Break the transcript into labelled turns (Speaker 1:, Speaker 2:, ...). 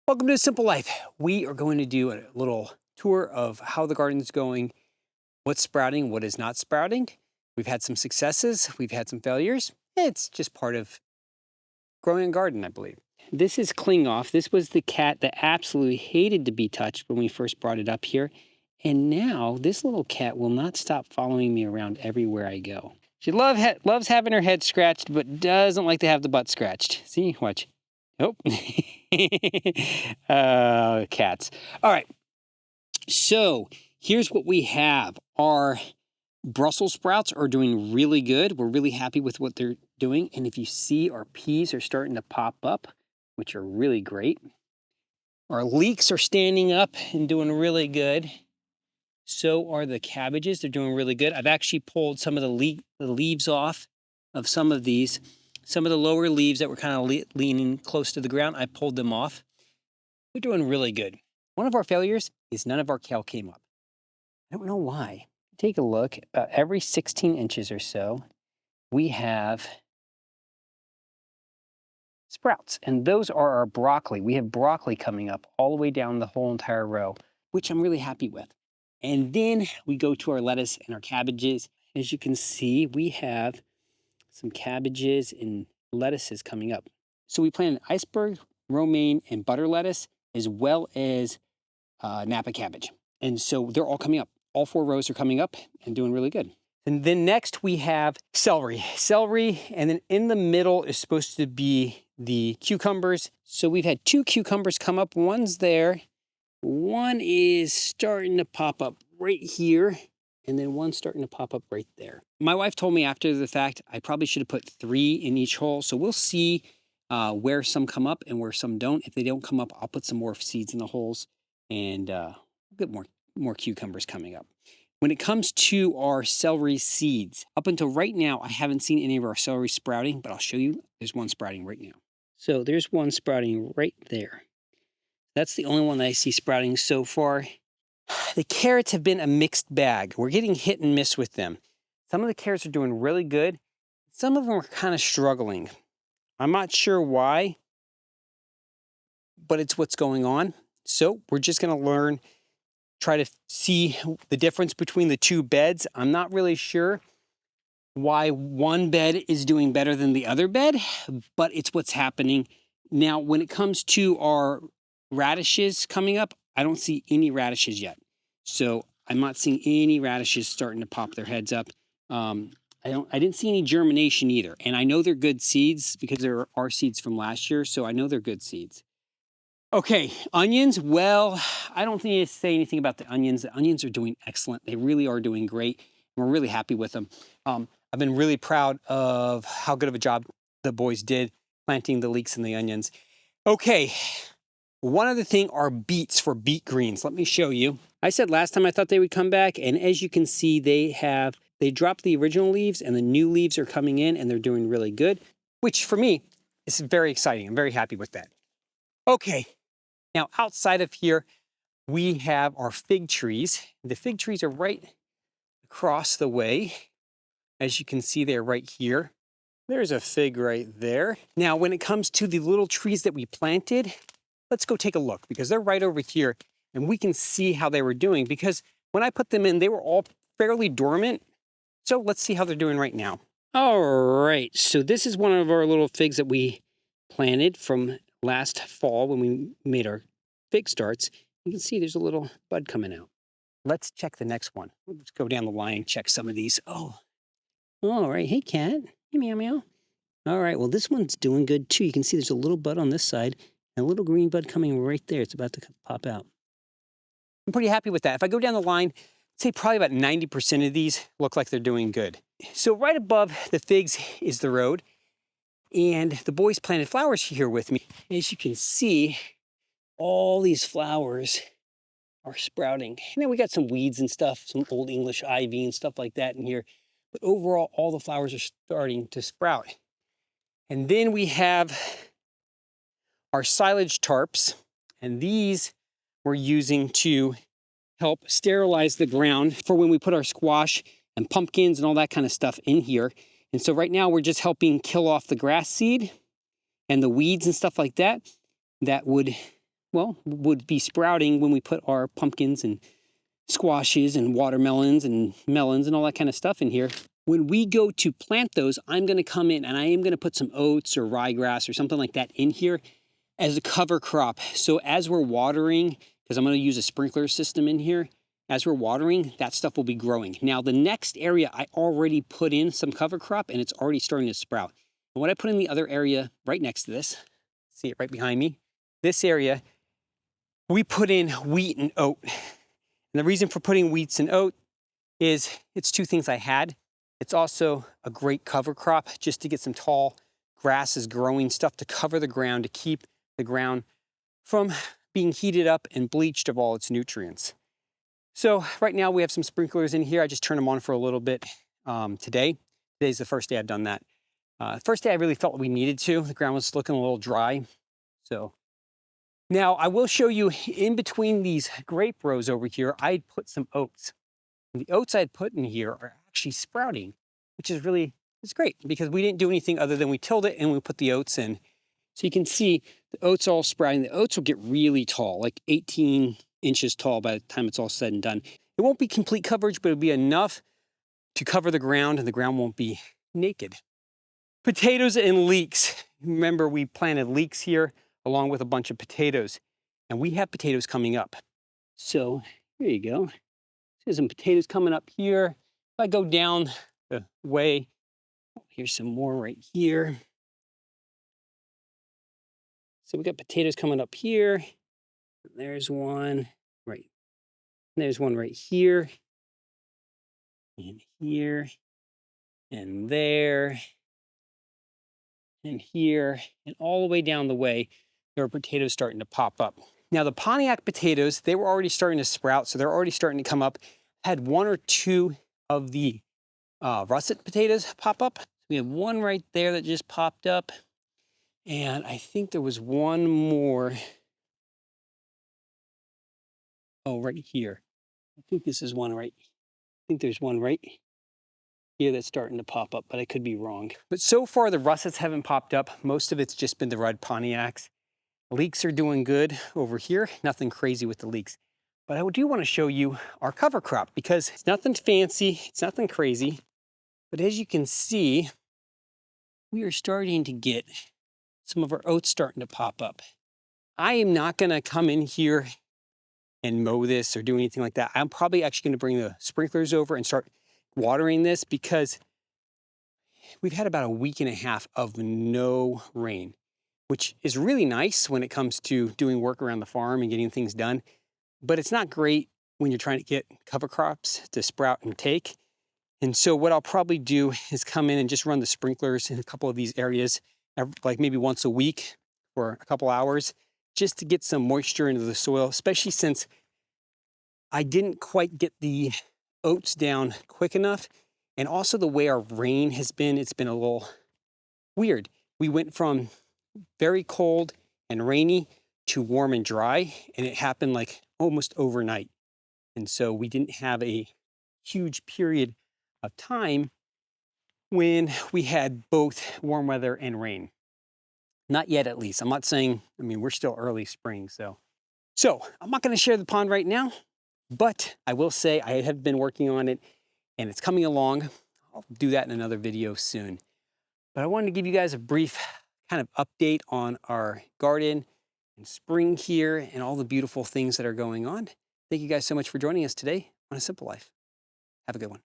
Speaker 1: Welcome to Simple Life. We are going to do a little tour of how the garden is going, what's sprouting, what is not sprouting. We've had some successes, we've had some failures. It's just part of growing a garden, I believe. This is Cling Off. This was the cat that absolutely hated to be touched when we first brought it up here. And now this little cat will not stop following me around everywhere I go. She loves having her head scratched, but doesn't like to have the butt scratched. See, watch. Nope. Cats. All right. So here's what we have. Our Brussels sprouts are doing really good. We're really happy with what they're doing. And if you see, our peas are starting to pop up, which are really great. Our leeks are standing up and doing really good. So are the cabbages. They're doing really good. I've actually pulled some of the leaves off of some of these. Some of the lower leaves that were kind of leaning close to the ground, I pulled them off. They're doing really good. One of our failures is none of our kale came up. I don't know why. Take a look. Every 16 inches or so, we have sprouts. And those are our broccoli. We have broccoli coming up all the way down the whole entire row, which I'm really happy with. And then we go to our lettuce and our cabbages. As you can see, we have some cabbages and lettuces coming up. So we planted iceberg, romaine, and butter lettuce, as well as Napa cabbage. And so they're all coming up. All 4 rows are coming up and doing really good. And then next we have celery. Celery, and then in the middle is supposed to be the cucumbers. So we've had 2 cucumbers come up. One's there. One is starting to pop up right here. And then one's starting to pop up right there. My wife told me after the fact, I probably should have put 3 in each hole. So we'll see where some come up and where some don't. If they don't come up, I'll put some more seeds in the holes and we'll get more cucumbers coming up. When it comes to our celery seeds, up until right now, I haven't seen any of our celery sprouting, but I'll show you. There's one sprouting right now. So there's one sprouting right there. That's the only one that I see sprouting so far. The carrots have been a mixed bag. We're getting hit and miss with them. Some of the carrots are doing really good. Some of them are kind of struggling. I'm not sure why, but it's what's going on. So we're just going to learn, try to see the difference between the 2 beds. I'm not really sure why one bed is doing better than the other bed, but it's what's happening. Now, when it comes to our radishes coming up, I don't see any radishes yet. So I'm not seeing any radishes starting to pop their heads up. I didn't see any germination either. And I know they're good seeds because there are seeds from last year. So I know they're good seeds. Okay, onions. Well, I don't need to say anything about the onions. The onions are doing excellent. They really are doing great. We're really happy with them. I've been really proud of how good of a job the boys did planting the leeks and the onions. Okay. One other thing are beets for beet greens. Let me show you. I said last time I thought they would come back, and as you can see, they dropped the original leaves and the new leaves are coming in and they're doing really good, which for me is very exciting. I'm very happy with that. Okay, now outside of here, we have our fig trees. The fig trees are right across the way. As you can see, they're right here. There's a fig right there. Now, when it comes to the little trees that we planted, let's go take a look because they're right over here and we can see how they were doing because when I put them in, they were all fairly dormant. So let's see how they're doing right now. All right, so this is one of our little figs that we planted from last fall when we made our fig starts. You can see there's a little bud coming out. Let's check the next one. Let's go down the line and check some of these. Oh, all right. Hey, cat. Hey, meow, meow. All right, well, this one's doing good too. You can see there's a little bud on this side. And a little green bud coming right there. It's about to pop out. I'm pretty happy with that. If I go down the line, I'd say probably about 90% of these look like they're doing good. So right above the figs is the road. And the boys planted flowers here with me. As you can see, all these flowers are sprouting. And then we got some weeds and stuff, some old English ivy and stuff like that in here. But overall, all the flowers are starting to sprout. And then we have our silage tarps, and these we're using to help sterilize the ground for when we put our squash and pumpkins and all that kind of stuff in here. And so right now we're just helping kill off the grass seed and the weeds and stuff like that that would well, would be sprouting when we put our pumpkins and squashes and watermelons and melons and all that kind of stuff in here. When we go to plant those, I'm going to come in and I am going to put some oats or ryegrass or something like that in here as a cover crop. So as we're watering, because I'm going to use a sprinkler system in here, as we're watering, that stuff will be growing. Now, the next area, I already put in some cover crop and it's already starting to sprout. And what I put in the other area right next to this, see it right behind me, this area, we put in wheat and oat. And the reason for putting wheats and oat is it's two things I had. It's also a great cover crop just to get some tall grasses growing, stuff to cover the ground, to keep the ground from being heated up and bleached of all its nutrients. So right now we have some sprinklers in here. I just turned them on for a little bit today. Today's the first day I've done that. First day I really felt we needed to. The ground was looking a little dry. So now I will show you in between these grape rows over here, I put some oats. And the oats I'd put in here are actually sprouting, which is really, it's great because we didn't do anything other than we tilled it and we put the oats in. So you can see the oats all sprouting. The oats will get really tall, like 18 inches tall by the time it's all said and done. It won't be complete coverage, but it'll be enough to cover the ground and the ground won't be naked. Potatoes and leeks. Remember, we planted leeks here along with a bunch of potatoes, and we have potatoes coming up. So here you go. There's some potatoes coming up here. If I go down the way, here's some more right here. So we got potatoes coming up here. There's one right. There's one right here. And here. And there. And here. And all the way down the way, there are potatoes starting to pop up. Now the Pontiac potatoes, they were already starting to sprout, so they're already starting to come up. Had one or two of the russet potatoes pop up. We have one right there that just popped up. And I think there was one more. Oh, right here. I think this is one right. I think there's one right here that's starting to pop up, but I could be wrong. But so far the russets haven't popped up. Most of it's just been the red Pontiacs. Leeks are doing good over here. Nothing crazy with the leeks. But I do want to show you our cover crop because it's nothing fancy, it's nothing crazy. But as you can see, we are starting to get some of our oats starting to pop up. I am not going to come in here and mow this or do anything like that. I'm probably actually going to bring the sprinklers over and start watering this because we've had about a week and a half of no rain, which is really nice when it comes to doing work around the farm and getting things done. But it's not great when you're trying to get cover crops to sprout and take. And so what I'll probably do is come in and just run the sprinklers in a couple of these areas, like maybe once a week for a couple hours, just to get some moisture into the soil, especially since I didn't quite get the oats down quick enough. And also the way our rain has been, it's been a little weird. We went from very cold and rainy to warm and dry, and it happened like almost overnight. And so we didn't have a huge period of time when we had both warm weather and rain. Not yet, at least. I'm not saying, I mean, we're still early spring, so. So I'm not gonna share the pond right now, but I will say I have been working on it and it's coming along. I'll do that in another video soon. But I wanted to give you guys a brief kind of update on our garden and spring here and all the beautiful things that are going on. Thank you guys so much for joining us today on A Simple Life. Have a good one.